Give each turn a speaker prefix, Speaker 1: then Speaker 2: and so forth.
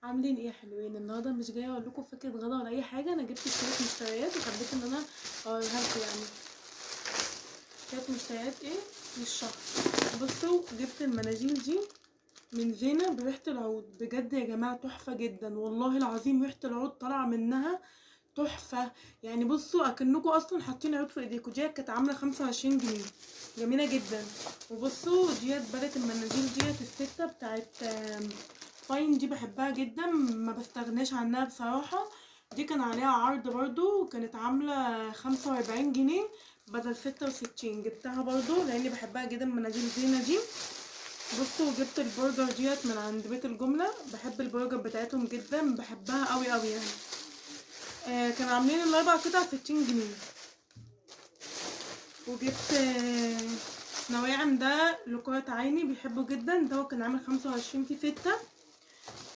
Speaker 1: عاملين ايه يا حلوين؟ النهارده مش جايه اقول لكم فكره غدا ولا اي حاجه. انا جبت شويه مشتريات وحبيت ان انا اوريها لكم يعني. شويه مشتريات ايه للشهر. بصوا، جبت المناديل دي من زينة بريحه العود، بجد يا جماعه تحفه جدا والله العظيم. ريحه العود طالعه منها تحفه يعني. بصوا اكنكم اصلا حاطين عود في ايديكم. ديت كانت عامله 25 جنيه، جميله جدا. وبصوا ديت بالت المناديل ديت الستة بتاعت فاين، دي بحبها جدا، ما بستغناش عنها بصراحة. دي كان عليها عرض برضو، كانت عاملة 45 جنيه بدل 66. جبتها برضو لاني بحبها جدا مناديل زينة دي. بصوا جبت البرجر ديت من عند بيت الجملة، بحب البرجر بتاعتهم جدا، بحبها قوي قوي يعني. كانوا عاملين الاربع قطع 60 جنيه. وجبت نواعم ده لقرة عيني بيحبه جدا، ده كان عامل 25 في 6.